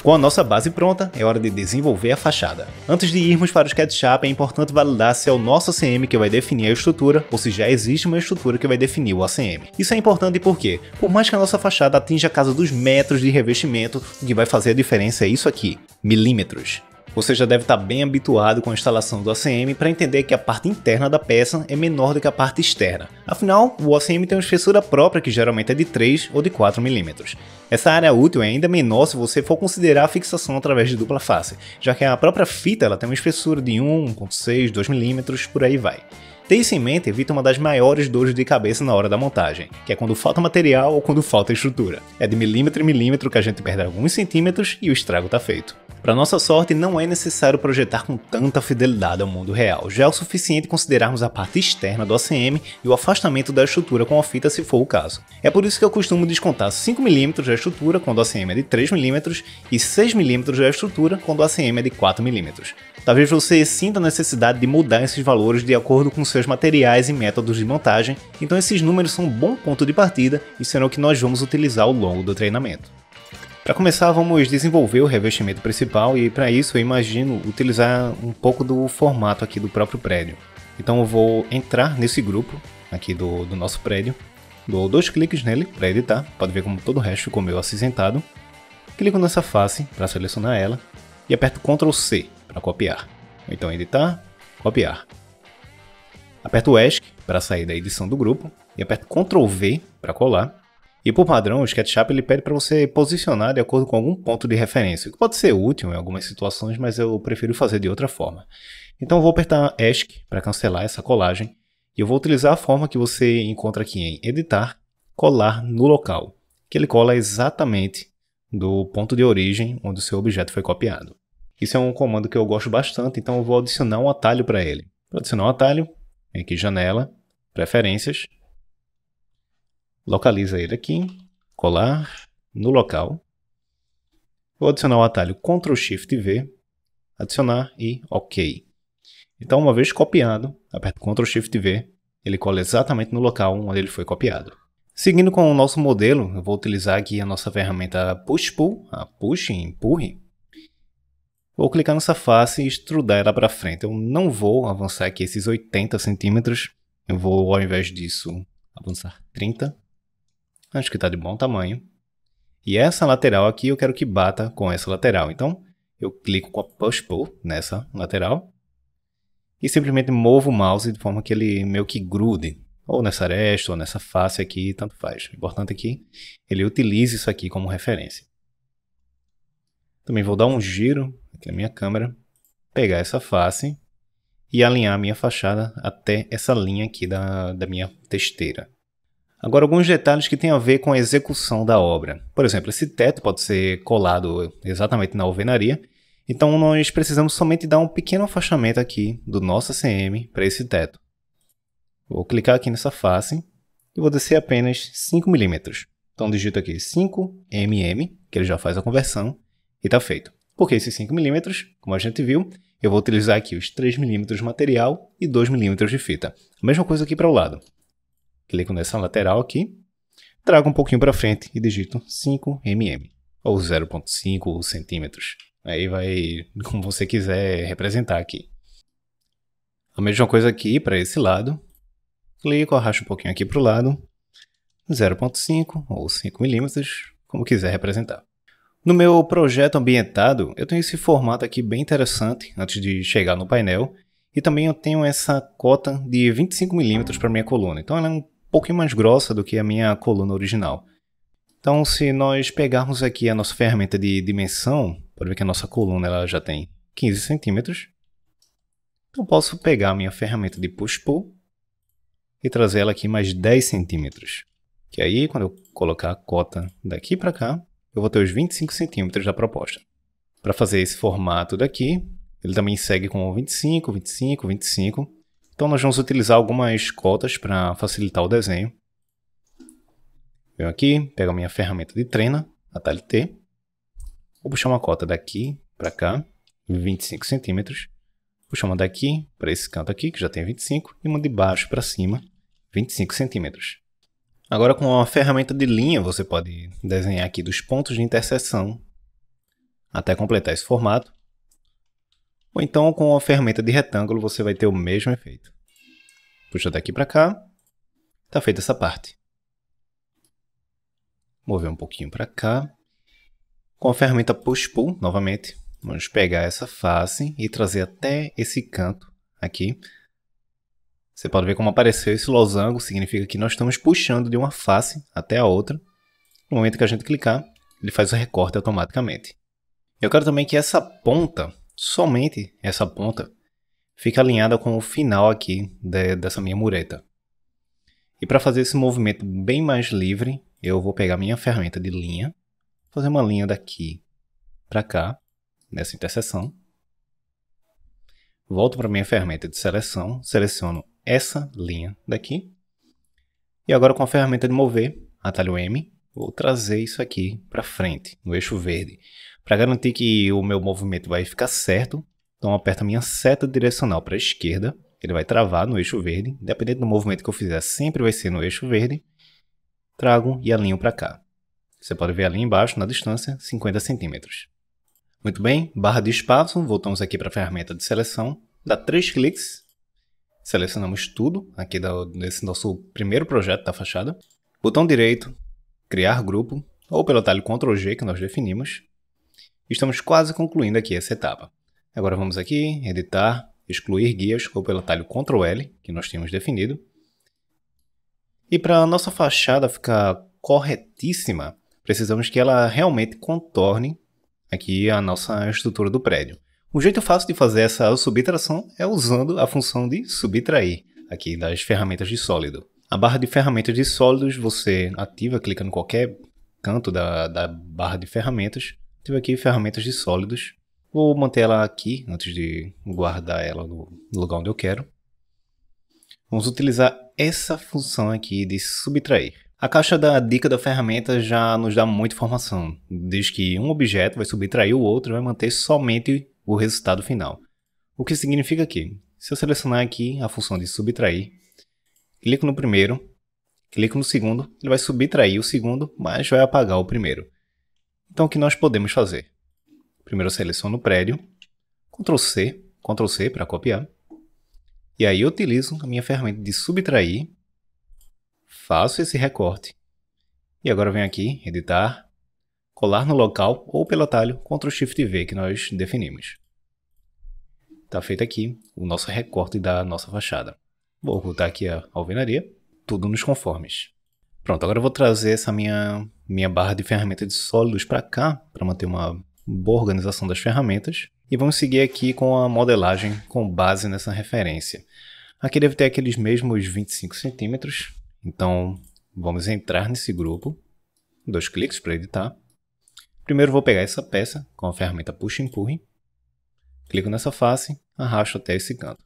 Com a nossa base pronta, é hora de desenvolver a fachada. Antes de irmos para o SketchUp, é importante validar se é o nosso ACM que vai definir a estrutura ou se já existe uma estrutura que vai definir o ACM. Isso é importante porque, por mais que a nossa fachada atinja a casa dos metros de revestimento, o que vai fazer a diferença é isso aqui, milímetros. Você já deve estar bem habituado com a instalação do ACM para entender que a parte interna da peça é menor do que a parte externa. Afinal, o ACM tem uma espessura própria que geralmente é de 3 ou de 4 mm. Essa área útil é ainda menor se você for considerar a fixação através de dupla face, já que a própria fita ela tem uma espessura de 1, 1.6, 2 mm, por aí vai. Ter isso em mente evita uma das maiores dores de cabeça na hora da montagem, que é quando falta material ou quando falta estrutura. É de milímetro em milímetro que a gente perde alguns centímetros e o estrago está feito. Para nossa sorte, não é necessário projetar com tanta fidelidade ao mundo real, já é o suficiente considerarmos a parte externa do ACM e o afastamento da estrutura com a fita se for o caso. É por isso que eu costumo descontar 5 mm da estrutura quando o ACM é de 3 mm e 6 mm da estrutura quando o ACM é de 4 mm. Talvez você sinta a necessidade de mudar esses valores de acordo com seus materiais e métodos de montagem, então esses números são um bom ponto de partida e serão o que nós vamos utilizar ao longo do treinamento. Para começar, vamos desenvolver o revestimento principal e para isso eu imagino utilizar um pouco do formato aqui do próprio prédio. Então eu vou entrar nesse grupo aqui do nosso prédio, dou 2 cliques nele para editar, pode ver como todo o resto ficou meio acinzentado. Clico nessa face para selecionar ela e aperto Ctrl C para copiar. Então editar, copiar. Aperto o ESC para sair da edição do grupo e aperto Ctrl V para colar. E por padrão, o SketchUp ele pede para você posicionar de acordo com algum ponto de referência, o que pode ser útil em algumas situações, mas eu prefiro fazer de outra forma. Então eu vou apertar ESC para cancelar essa colagem e eu vou utilizar a forma que você encontra aqui em Editar, Colar no local, que ele cola exatamente do ponto de origem onde o seu objeto foi copiado. Isso é um comando que eu gosto bastante, então eu vou adicionar um atalho para ele. Para adicionar um atalho, vem aqui Janela, Preferências, localiza ele aqui, colar no local. Vou adicionar o atalho Ctrl Shift V, adicionar e OK. Então, uma vez copiado, aperto Ctrl Shift V, ele cola exatamente no local onde ele foi copiado. Seguindo com o nosso modelo, eu vou utilizar aqui a nossa ferramenta Push Pull, a Push e Empurre. Vou clicar nessa face e extrudar ela para frente. Eu não vou avançar aqui esses 80 centímetros, eu vou, ao invés disso, avançar 30. Acho que está de bom tamanho. E essa lateral aqui eu quero que bata com essa lateral. Então, eu clico com a Push Pull nessa lateral. E simplesmente movo o mouse de forma que ele meio que grude. Ou nessa aresta, ou nessa face aqui, tanto faz. O importante é que ele utilize isso aqui como referência. Também vou dar um giro aqui na minha câmera. Pegar essa face. E alinhar a minha fachada até essa linha aqui da minha testeira. Agora, alguns detalhes que têm a ver com a execução da obra. Por exemplo, esse teto pode ser colado exatamente na alvenaria, então nós precisamos somente dar um pequeno afastamento aqui do nosso ACM para esse teto. Vou clicar aqui nessa face e vou descer apenas 5 mm. Então digito aqui 5 mm, que ele já faz a conversão, e está feito. Porque esses 5 mm, como a gente viu, eu vou utilizar aqui os 3 mm de material e 2 mm de fita. A mesma coisa aqui para o lado. Clico nessa lateral aqui, trago um pouquinho para frente e digito 5 mm, ou 0,5 centímetros. Aí vai como você quiser representar aqui. A mesma coisa aqui para esse lado. Clico, arrasto um pouquinho aqui para o lado, 0,5 ou 5 milímetros, como quiser representar. No meu projeto ambientado, eu tenho esse formato aqui bem interessante antes de chegar no painel. E também eu tenho essa cota de 25 mm para minha coluna. Então ela é um pouquinho mais grossa do que a minha coluna original. Então se nós pegarmos aqui a nossa ferramenta de dimensão, pode ver que a nossa coluna ela já tem 15 centímetros. Então eu posso pegar a minha ferramenta de Push Pull e trazer ela aqui mais 10 centímetros. Que aí quando eu colocar a cota daqui para cá, eu vou ter os 25 centímetros da proposta. Para fazer esse formato daqui, ele também segue com 25, 25, 25. Então nós vamos utilizar algumas cotas para facilitar o desenho. Venho aqui, pego a minha ferramenta de treina, atalho T. Vou puxar uma cota daqui para cá, 25 centímetros. Puxar uma daqui para esse canto aqui, que já tem 25. E uma de baixo para cima, 25 centímetros. Agora com a ferramenta de linha, você pode desenhar aqui dos pontos de interseção até completar esse formato. Ou então com a ferramenta de retângulo você vai ter o mesmo efeito. Puxa daqui para cá, está feita essa parte. Mover um pouquinho para cá. Com a ferramenta Push Pull, novamente, vamos pegar essa face e trazer até esse canto aqui. Você pode ver como apareceu esse losango, significa que nós estamos puxando de uma face até a outra. No momento que a gente clicar, ele faz o recorte automaticamente. Eu quero também que essa ponta, somente essa ponta, fique alinhada com o final aqui dessa minha mureta. E para fazer esse movimento bem mais livre, eu vou pegar minha ferramenta de linha, fazer uma linha daqui para cá, nessa interseção. Volto para minha ferramenta de seleção, seleciono essa linha daqui. E agora com a ferramenta de mover, atalho M, vou trazer isso aqui para frente, no eixo verde. Para garantir que o meu movimento vai ficar certo, então aperto a minha seta direcional para a esquerda, ele vai travar no eixo verde, independente do movimento que eu fizer, sempre vai ser no eixo verde. Trago e alinho para cá. Você pode ver ali embaixo, na distância, 50 centímetros. Muito bem, barra de espaço, voltamos aqui para a ferramenta de seleção, dá 3 cliques, selecionamos tudo aqui desse nosso primeiro projeto da fachada. Botão direito, criar grupo, ou pelo atalho Ctrl G que nós definimos. Estamos quase concluindo aqui essa etapa. Agora vamos aqui, editar, excluir guias, ou pelo atalho Ctrl L, que nós tínhamos definido. E para a nossa fachada ficar corretíssima, precisamos que ela realmente contorne aqui a nossa estrutura do prédio. Um jeito fácil de fazer essa subtração é usando a função de subtrair, aqui das ferramentas de sólido. A barra de ferramentas de sólidos você ativa, clica em qualquer canto da barra de ferramentas. Ativa aqui ferramentas de sólidos. Vou manter ela aqui antes de guardar ela no lugar onde eu quero. Vamos utilizar essa função aqui de subtrair. A caixa da dica da ferramenta já nos dá muita informação. Diz que um objeto vai subtrair o outro e vai manter somente o resultado final. O que significa que, se eu selecionar aqui a função de subtrair, clico no primeiro, clico no segundo, ele vai subtrair o segundo, mas vai apagar o primeiro. Então o que nós podemos fazer? Primeiro eu seleciono o prédio, Ctrl C para copiar. E aí eu utilizo a minha ferramenta de subtrair, faço esse recorte. E agora venho aqui, editar, colar no local ou pelo atalho Ctrl Shift V que nós definimos. Está feito aqui o nosso recorte da nossa fachada. Vou ocultar aqui a alvenaria, tudo nos conformes. Pronto, agora eu vou trazer essa minha barra de ferramenta de sólidos para cá, para manter uma boa organização das ferramentas. E vamos seguir aqui com a modelagem com base nessa referência. Aqui deve ter aqueles mesmos 25 centímetros. Então, vamos entrar nesse grupo. 2 cliques para editar. Primeiro vou pegar essa peça com a ferramenta Puxa e Empurre. Clico nessa face, arrasto até esse canto.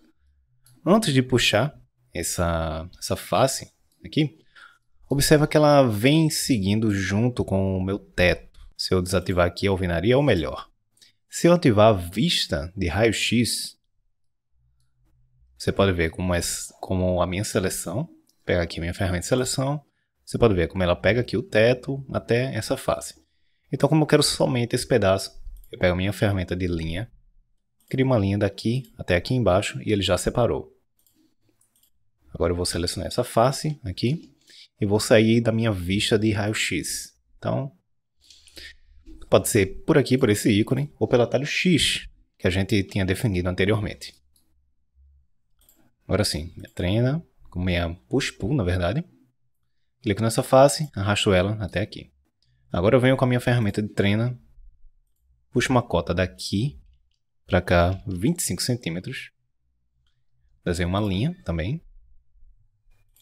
Antes de puxar essa face aqui, observa que ela vem seguindo junto com o meu teto. Se eu desativar aqui a alvenaria, ou melhor, se eu ativar a vista de raio-x, você pode ver como a minha seleção, pega aqui a minha ferramenta de seleção, você pode ver como ela pega aqui o teto até essa face. Então, como eu quero somente esse pedaço, eu pego a minha ferramenta de linha, crio uma linha daqui até aqui embaixo e ele já separou. Agora eu vou selecionar essa face aqui e vou sair da minha vista de raio-x. Então, pode ser por aqui, por esse ícone, ou pelo atalho X, que a gente tinha definido anteriormente. Agora sim, minha trena, com minha push-pull, na verdade. Clico nessa face, arrasto ela até aqui. Agora eu venho com a minha ferramenta de trena, puxo uma cota daqui para cá, 25 centímetros. Desenho uma linha também,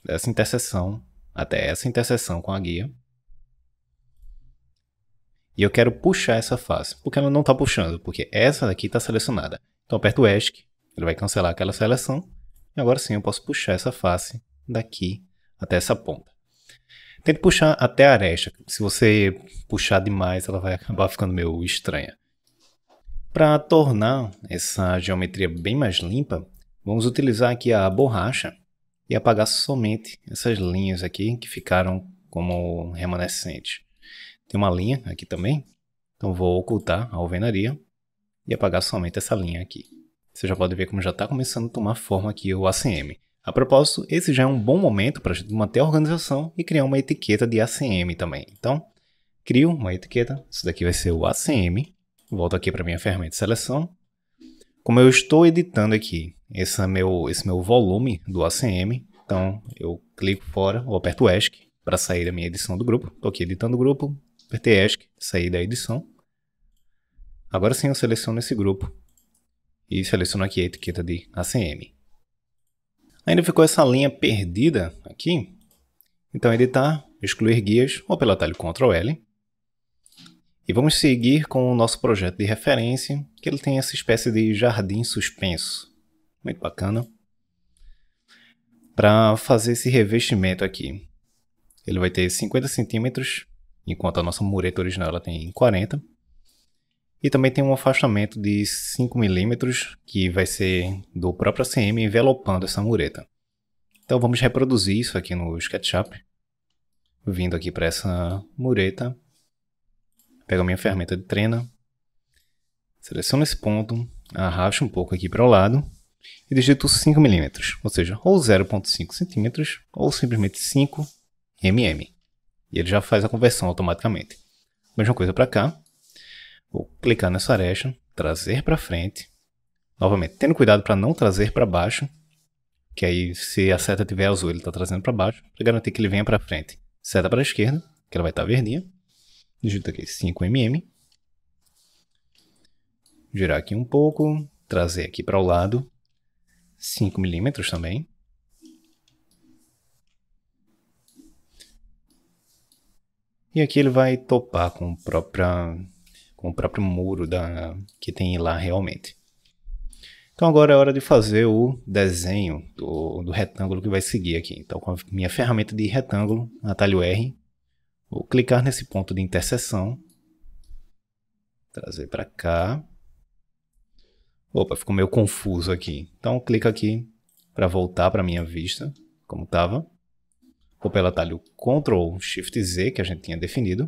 dessa interseção até essa interseção com a guia. E eu quero puxar essa face. Por que ela não está puxando? Porque essa daqui está selecionada. Então eu aperto o ESC, ele vai cancelar aquela seleção. E agora sim eu posso puxar essa face daqui até essa ponta. Tente puxar até a aresta. Se você puxar demais, ela vai acabar ficando meio estranha. Para tornar essa geometria bem mais limpa, vamos utilizar aqui a borracha e apagar somente essas linhas aqui que ficaram como remanescentes. Tem uma linha aqui também, Então vou ocultar a alvenaria e apagar somente essa linha aqui. Você já pode ver como já está começando a tomar forma aqui o ACM. A propósito, esse já é um bom momento para a gente manter a organização e criar uma etiqueta de ACM também. Então, crio uma etiqueta, isso daqui vai ser o ACM. Volto aqui para minha ferramenta de seleção. Como eu estou editando aqui esse meu volume do ACM, então eu clico fora ou aperto ESC para sair da minha edição do grupo. Estou aqui editando o grupo, apertei ESC, saí da edição. Agora sim eu seleciono esse grupo e seleciono aqui a etiqueta de ACM. Ainda ficou essa linha perdida aqui, então editar, excluir guias ou pelo atalho Ctrl L. E vamos seguir com o nosso projeto de referência, que ele tem essa espécie de jardim suspenso. Muito bacana. Para fazer esse revestimento aqui, ele vai ter 50 centímetros, enquanto a nossa mureta original ela tem 40. E também tem um afastamento de 5 milímetros, que vai ser do próprio ACM envelopando essa mureta. Então vamos reproduzir isso aqui no SketchUp. Vindo aqui para essa mureta. Pego a minha ferramenta de trena, seleciono esse ponto, arrasto um pouco aqui para o lado e digito 5 mm, ou seja, ou 0,5 cm ou simplesmente 5 mm. E ele já faz a conversão automaticamente. Mesma coisa para cá, vou clicar nessa areia, trazer para frente, novamente tendo cuidado para não trazer para baixo, que aí se a seta estiver azul ele está trazendo para baixo, para garantir que ele venha para frente. Seta para a esquerda, que ela vai estar verdinha. Digito aqui 5 mm, girar aqui um pouco, trazer aqui para o lado, 5 mm também. E aqui ele vai topar com o próprio muro que tem lá realmente. Então agora é hora de fazer o desenho do retângulo que vai seguir aqui. Então com a minha ferramenta de retângulo, atalho R, vou clicar nesse ponto de interseção, trazer para cá. Opa, ficou meio confuso aqui. Então clica aqui para voltar para a minha vista, como estava. Vou pelo atalho Ctrl Shift Z que a gente tinha definido.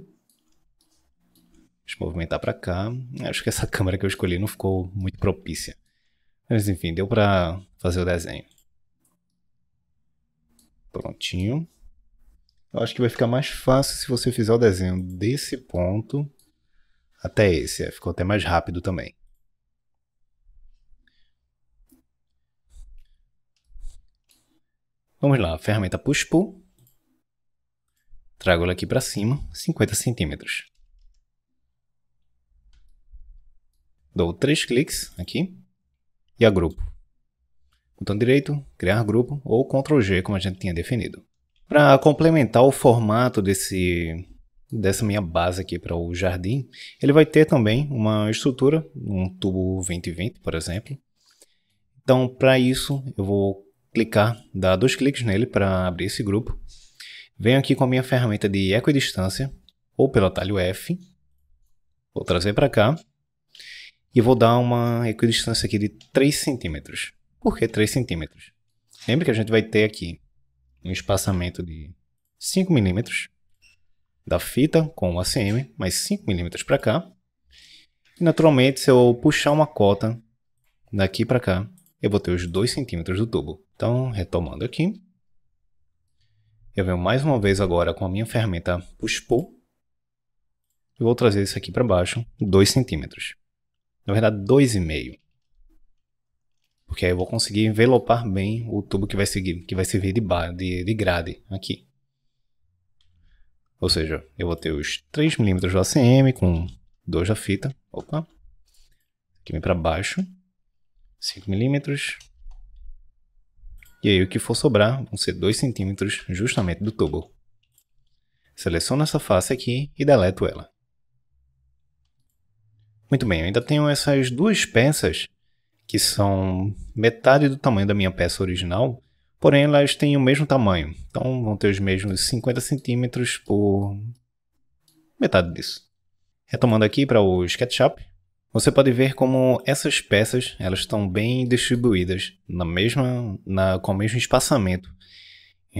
Deixa eu movimentar para cá. Acho que essa câmera que eu escolhi não ficou muito propícia. Mas enfim, deu para fazer o desenho. Prontinho. Eu acho que vai ficar mais fácil se você fizer o desenho desse ponto até esse. Ficou até mais rápido também. Vamos lá, ferramenta Push Pull. Trago ela aqui para cima, 50 centímetros. Dou 3 cliques aqui e agrupo. Botão direito, criar grupo ou Ctrl G como a gente tinha definido. Para complementar o formato dessa minha base aqui para o jardim, ele vai ter também uma estrutura, um tubo 2020, por exemplo. Então, para isso, eu vou dar 2 cliques nele para abrir esse grupo. Venho aqui com a minha ferramenta de equidistância, ou pelo atalho F. Vou trazer para cá. E vou dar uma equidistância aqui de 3 centímetros. Por que 3 centímetros? Lembre que a gente vai ter aqui um espaçamento de 5 milímetros da fita com o ACM, mais 5 milímetros para cá. E naturalmente, se eu puxar uma cota daqui para cá, eu vou ter os 2 centímetros do tubo. Então, retomando aqui. Eu venho mais uma vez agora com a minha ferramenta Push Pull. E vou trazer isso aqui para baixo, 2 centímetros. Na verdade, 2,5. Porque aí eu vou conseguir envelopar bem o tubo que vai servir de grade aqui. Ou seja, eu vou ter os 3 milímetros do ACM com 2 da fita. Opa! Aqui vem para baixo. 5 milímetros. E aí o que for sobrar vão ser 2 centímetros justamente do tubo. Seleciono essa face aqui e deleto ela. Muito bem, eu ainda tenho essas duas peças que são metade do tamanho da minha peça original, porém elas têm o mesmo tamanho. Então vão ter os mesmos 50 centímetros por metade disso. Retomando aqui para o SketchUp, você pode ver como essas peças elas estão bem distribuídas com o mesmo espaçamento.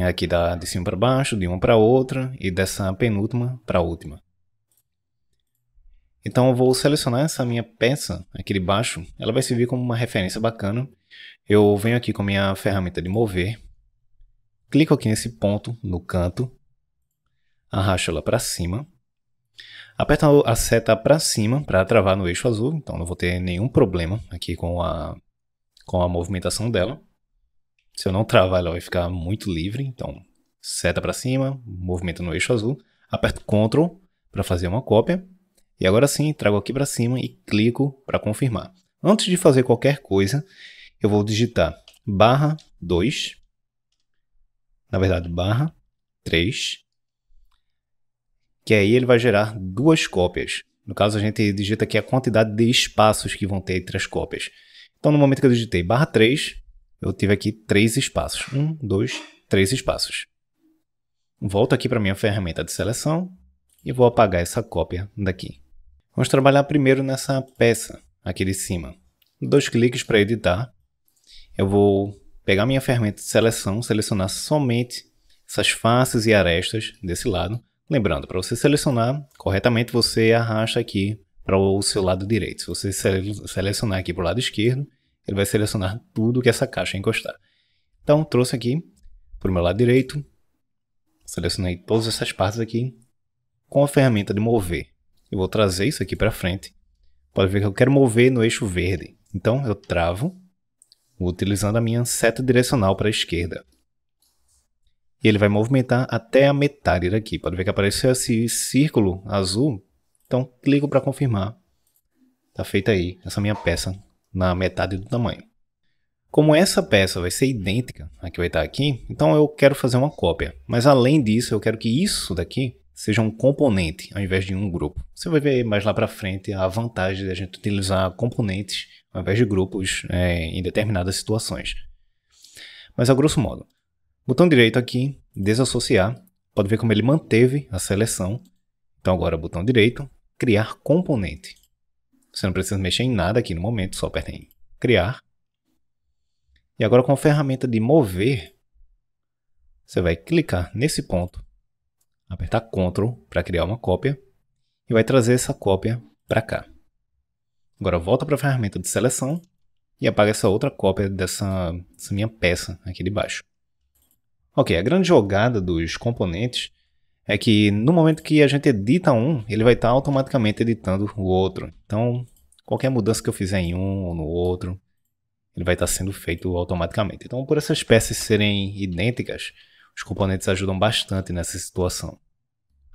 Aqui de cima para baixo, de uma para outra e dessa penúltima para a última. Então eu vou selecionar essa minha peça aqui de baixo, ela vai servir como uma referência bacana. Eu venho aqui com a minha ferramenta de mover, clico aqui nesse ponto no canto, arrasto ela para cima, aperto a seta para cima para travar no eixo azul, então não vou ter nenhum problema aqui com a movimentação dela. Se eu não travar, ela vai ficar muito livre, então seta para cima, movimento no eixo azul, aperto Ctrl para fazer uma cópia, e agora sim trago aqui para cima e clico para confirmar. Antes de fazer qualquer coisa, eu vou digitar /2, na verdade /3, que aí ele vai gerar duas cópias. No caso, a gente digita aqui a quantidade de espaços que vão ter entre as cópias. Então, no momento que eu digitei /3, eu tive aqui 3 espaços. 1, 2, 3 espaços. Volto aqui para minha ferramenta de seleção e vou apagar essa cópia daqui. Vamos trabalhar primeiro nessa peça aqui de cima. 2 cliques para editar. Eu vou pegar minha ferramenta de seleção, selecionar somente essas faces e arestas desse lado. Lembrando, para você selecionar corretamente, você arrasta aqui para o seu lado direito. Se você selecionar aqui para o lado esquerdo, ele vai selecionar tudo que essa caixa encostar. Então, trouxe aqui para o meu lado direito, selecionei todas essas partes aqui com a ferramenta de mover. Eu vou trazer isso aqui para frente. Pode ver que eu quero mover no eixo verde. Então, eu travo utilizando a minha seta direcional para a esquerda. E ele vai movimentar até a metade daqui. Pode ver que apareceu esse círculo azul. Então, clico para confirmar. Está feita aí essa minha peça na metade do tamanho. Como essa peça vai ser idêntica à que vai estar aqui, então eu quero fazer uma cópia. Mas além disso, eu quero que isso daqui seja um componente ao invés de um grupo. Você vai ver mais lá para frente a vantagem de a gente utilizar componentes ao invés de grupos em determinadas situações. Mas a grosso modo, botão direito aqui, desassociar, pode ver como ele manteve a seleção. Então agora botão direito, criar componente. Você não precisa mexer em nada aqui no momento, só aperta em criar. E agora com a ferramenta de mover, você vai clicar nesse ponto, apertar Ctrl para criar uma cópia e vai trazer essa cópia para cá. Agora volta para a ferramenta de seleção e apaga essa outra cópia dessa minha peça aqui de baixo. Ok, a grande jogada dos componentes é que no momento que a gente edita um, ele vai estar automaticamente editando o outro. Então, qualquer mudança que eu fizer em um ou no outro, ele vai estar sendo feito automaticamente. Então, por essas peças serem idênticas, os componentes ajudam bastante nessa situação.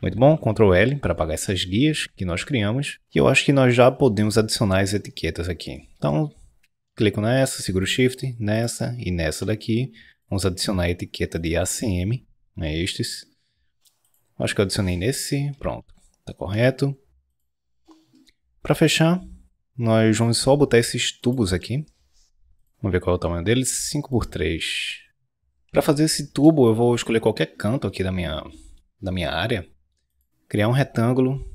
Muito bom, Ctrl L para apagar essas guias que nós criamos. E eu acho que nós já podemos adicionar as etiquetas aqui. Então, clico nessa, seguro Shift, nessa e nessa daqui. Vamos adicionar a etiqueta de ACM, estes. Acho que eu adicionei nesse, pronto, está correto. Para fechar, nós vamos só botar esses tubos aqui. Vamos ver qual é o tamanho deles, 5×3. Para fazer esse tubo, eu vou escolher qualquer canto aqui da minha área. Criar um retângulo,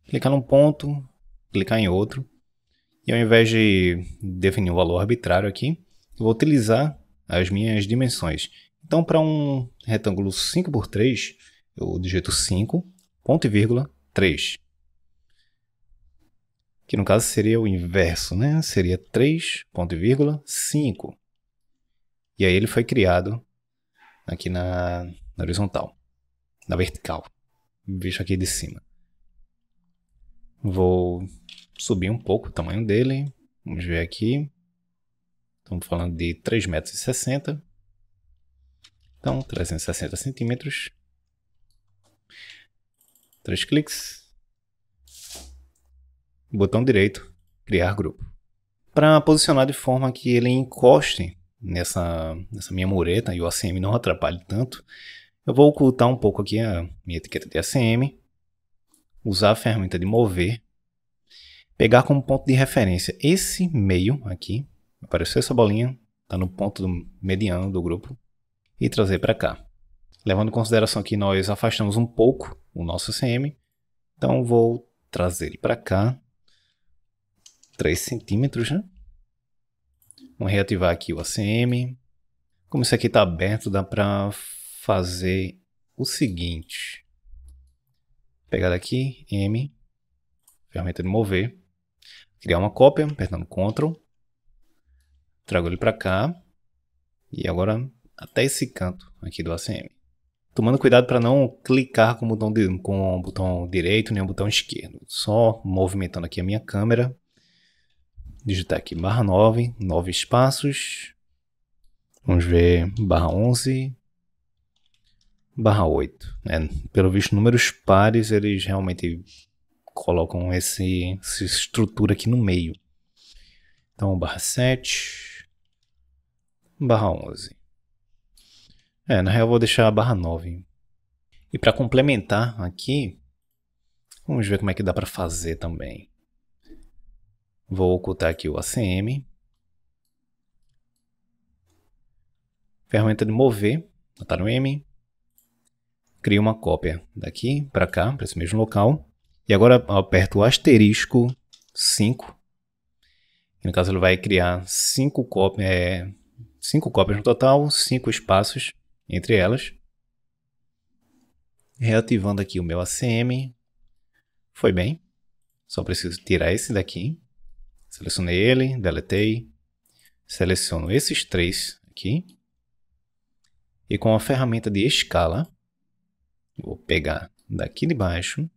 clicar num ponto, clicar em outro. E ao invés de definir um valor arbitrário aqui, eu vou utilizar as minhas dimensões. Então, para um retângulo 5×3, eu digito 5, ponto e vírgula, 3. Que no caso seria o inverso, né? Seria 3, ponto e vírgula, 5. E aí ele foi criado aqui na horizontal, na vertical, visto aqui de cima. Vou subir um pouco o tamanho dele. Vamos ver aqui. Estamos falando de 3,60 m. Então, 360 centímetros. 3 cliques. Botão direito, criar grupo. Para posicionar de forma que ele encoste nessa minha mureta e o ACM não atrapalhe tanto, eu vou ocultar um pouco aqui a minha etiqueta de ACM, usar a ferramenta de mover, pegar como ponto de referência esse meio aqui, apareceu essa bolinha, está no ponto mediano do grupo, e trazer para cá. Levando em consideração que nós afastamos um pouco o nosso ACM, então vou trazer ele para cá, 3 centímetros, né? Vamos reativar aqui o ACM. Como isso aqui está aberto, dá para fazer o seguinte. Pegar daqui, M, ferramenta de mover, criar uma cópia, apertando Ctrl, trago ele para cá, e agora até esse canto aqui do ACM. Tomando cuidado para não clicar com o botão direito nem o botão esquerdo, só movimentando aqui a minha câmera, digitar aqui /9, 9 espaços, vamos ver /11, /8, pelo visto números pares eles realmente colocam essa estrutura aqui no meio, então /7, /11. Na real eu vou deixar /9. E para complementar aqui, vamos ver como é que dá para fazer também. Vou ocultar aqui o ACM. Ferramenta de mover, atalho M. Crio uma cópia daqui para cá, para esse mesmo local. E agora eu aperto o asterisco 5. E no caso ele vai criar 5 cópias no total, 5 espaços entre elas. Reativando aqui o meu ACM. Foi bem. Só preciso tirar esse daqui. Selecionei ele, deletei. Seleciono esses 3 aqui. E com a ferramenta de escala, vou pegar daqui de baixo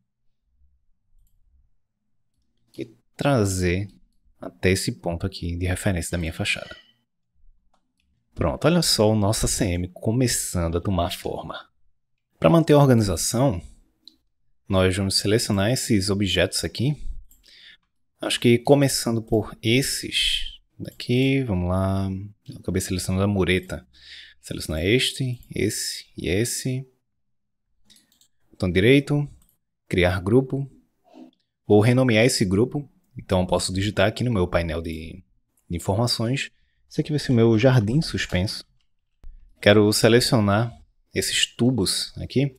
e trazer até esse ponto aqui de referência da minha fachada. Pronto, olha só o nosso ACM começando a tomar forma. Para manter a organização, nós vamos selecionar esses objetos aqui. Acho que começando por esses daqui, vamos lá, eu acabei selecionando a mureta. Selecionar este, esse e esse. Botão direito, criar grupo. Vou renomear esse grupo, então posso digitar aqui no meu painel de informações. Esse aqui vai ser o meu jardim suspenso. Quero selecionar esses tubos aqui.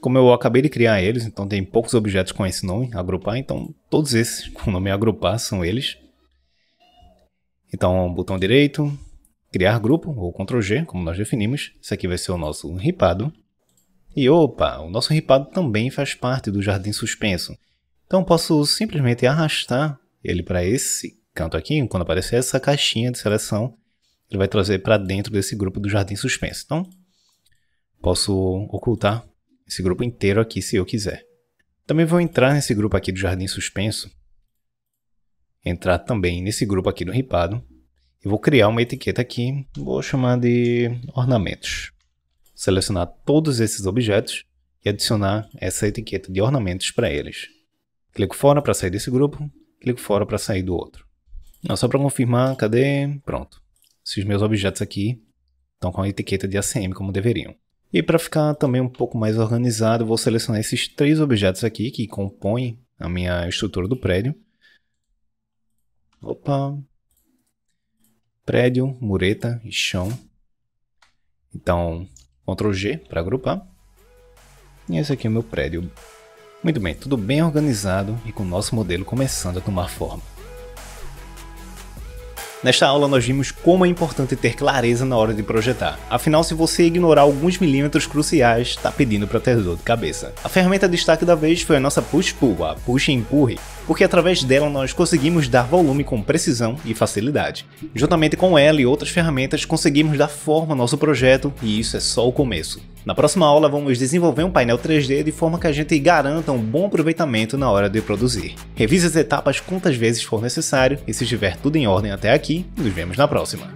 Como eu acabei de criar eles, então tem poucos objetos com esse nome, agrupar, então todos esses com o nome agrupar são eles. Então, botão direito, criar grupo, ou Ctrl G, como nós definimos. Esse aqui vai ser o nosso ripado. E opa, o nosso ripado também faz parte do jardim suspenso. Então posso simplesmente arrastar ele para esse canto aqui, quando aparecer essa caixinha de seleção, ele vai trazer para dentro desse grupo do jardim suspenso. Então, posso ocultar esse grupo inteiro aqui se eu quiser. Também vou entrar nesse grupo aqui do jardim suspenso, entrar também nesse grupo aqui do ripado, e vou criar uma etiqueta aqui, vou chamar de ornamentos. Selecionar todos esses objetos e adicionar essa etiqueta de ornamentos para eles. Clico fora para sair desse grupo, clico fora para sair do outro. Só para confirmar, cadê? Pronto. Esses meus objetos aqui estão com a etiqueta de ACM como deveriam. E para ficar também um pouco mais organizado, vou selecionar esses 3 objetos aqui que compõem a minha estrutura do prédio. Opa! Prédio, mureta e chão. Então, Ctrl G para agrupar. E esse aqui é o meu prédio. Muito bem, tudo bem organizado e com o nosso modelo começando a tomar forma. Nesta aula nós vimos como é importante ter clareza na hora de projetar. Afinal, se você ignorar alguns milímetros cruciais, está pedindo para ter dor de cabeça. A ferramenta de destaque da vez foi a nossa Push-Pull, a Push e Empurre, porque através dela nós conseguimos dar volume com precisão e facilidade. Juntamente com ela e outras ferramentas, conseguimos dar forma ao nosso projeto e isso é só o começo. Na próxima aula vamos desenvolver um painel 3D de forma que a gente garanta um bom aproveitamento na hora de produzir. Revise as etapas quantas vezes for necessário e se estiver tudo em ordem até aqui, nos vemos na próxima.